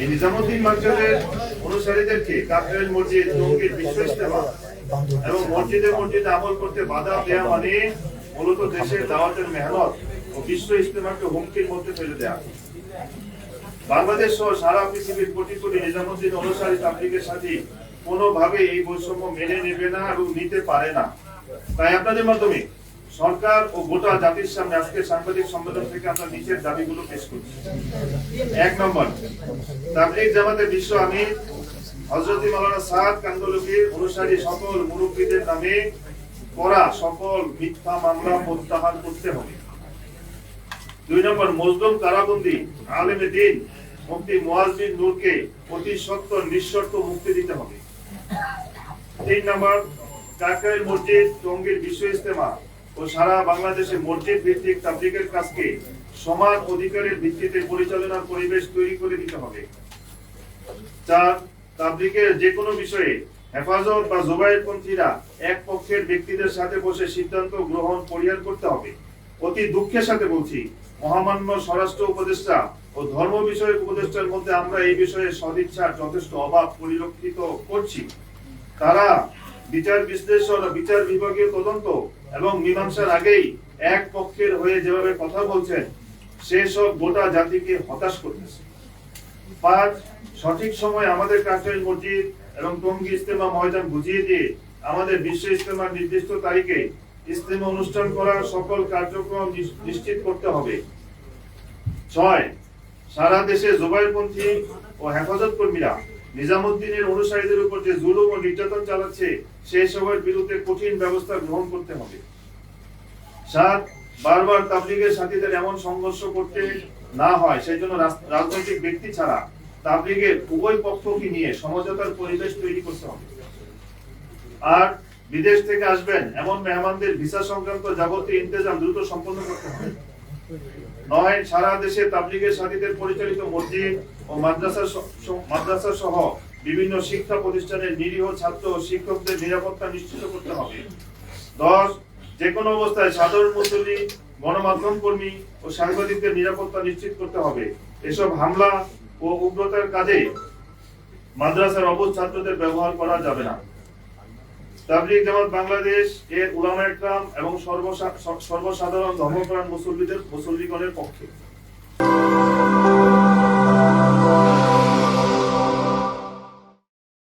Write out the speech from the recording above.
এই নিজামুদ্দিন মার্কাজের অনুসারীদেরকে কাকরাইল মসজিদ টঙ্গীর বিশ্ব ইজতেমা এবং মসজিদে মসজিদে আমল করতে বাধা দেওয়া মানে মূলত দেশের দাওয়াতের মেহনত ও বিশ্ব ইজতেমাকে হুমকির মধ্যে ফেলে দেওয়া। বাংলাদেশ সহ সারা পৃথিবীর কোটি কোটি নিজামুদ্দিন অনুসারী তাবলীগের সাথে কোনোভাবে এই বৈষম্য মেনে নেবে না এবং নিতে পারে না। তাই আপনাদের মাধ্যমে সরকার ও গোটা জাতির সামনে আজকে সাংবাদিক সম্মেলন থেকে আমরা নিচের দাবিগুলো পেশ করছি। ১ নম্বর, তাবলীগ জামাতের বিশ্ব আমির হযরত মাওলানা সাদ কান্দলুকির অনুসারী সকল মুরব্বীদের নামে করা সকল মিথ্যা মামলা প্রত্যাহার করতে হবে। ২ নম্বর, মজলুম কারাবন্দী আলেমে দ্বীন মুফতি মুয়াজ বিন নূরকে অতি সত্বর নিঃশর্ত মুক্তি দিতে হবে। ৩ নম্বর, কাকরাইল মসজিদ টঙ্গীর বিশ্ব ইজতেমা ও সারা বাংলাদেশে মসজিদ ভিত্তিক তাবলীগের কাজকে সমান অধিকারের ভিত্তিতে পরিচালনার পরিবেশ তৈরি করে দিতে হবে। ৪, তাবলীগের যে কোনো বিষয়ে হেফাজত বা জোবায়েরপন্থীরা এক পক্ষের ব্যক্তিদের সাথে বসে সিদ্ধান্ত গ্রহণ পরিহার করতে হবে। অতি দুঃখের সাথে বলছি, মহামান্য স্বরাষ্ট্র উপদেষ্টা ও ধর্ম বিষয়ক উপদেষ্টার মধ্যে আমরা এই বিষয়ে সদিচ্ছার যথেষ্ট অভাব পরিলক্ষিত করছি। তারা বিচার বিশ্লেষণ ও বিচার বিভাগীয় তদন্ত এবং মীমাংসার আগেই এক পক্ষের হয়ে যেভাবে কথা বলছেন সেসব গোটা জাতিকে হতাশ করতেছে। ৫, সঠিক সময় আমাদের কাকরাইল মসজিদ এবং টঙ্গী ইজতেমা ময়দান বুঝিয়ে দিয়ে আমাদের বিশ্ব ইজতেমার নির্দিষ্ট তারিখে ইজতেমা অনুষ্ঠান করার সকল কার্যক্রম নিশ্চিত করতে হবে। ৬, সারা দেশে জোবায়েরপন্থী ও হেফাজত কর্মীরা নিজামুদ্দিনের অনুসারীদের উপর যে জুলুম ও নির্যাতন চালাচ্ছে সেই সবের বিরুদ্ধে কঠিন ব্যবস্থা গ্রহণ করতে হবে। ৭, বারবার তাবলীগের সাথীদের এমন সংঘর্ষ করতে না হয় সেই জন্য রাজনৈতিক ব্যক্তি ছাড়া তাবলীগের উভয় পক্ষকে নিয়ে সমঝোতার পরিবেশ তৈরি করতে হবে। ৮, বিদেশ থেকে আসবেন এমন মেহমানদের ভিসা সংক্রান্ত যাবতীয় ইন্তেজাম দ্রুত সম্পন্ন করতে হবে। ৯, সারা দেশে তাবলীগের সাথীদের পরিচালিত মসজিদ ও মাদ্রাসা সহ বিভিন্ন শিক্ষা প্রতিষ্ঠানের নিরীহ ছাত্র ও শিক্ষকদের নিরাপত্তা নিশ্চিত করতে হবে। ১০, যে কোনো অবস্থায় সাধারণ মুসল্লি, গণমাধ্যম কর্মী ও সাংবাদিকদের নিরাপত্তা নিশ্চিত করতে হবে। এসব হামলা ও উগ্রতার কাজে মাদ্রাসার অবুঝ ছাত্রদের ব্যবহার করা যাবে না। তাবলীগ জামাত বাংলাদেশ এর উলামায়ে কেরাম এবং সর্বসাধারণ ধর্মপ্রাণ মুসল্লিগণের পক্ষে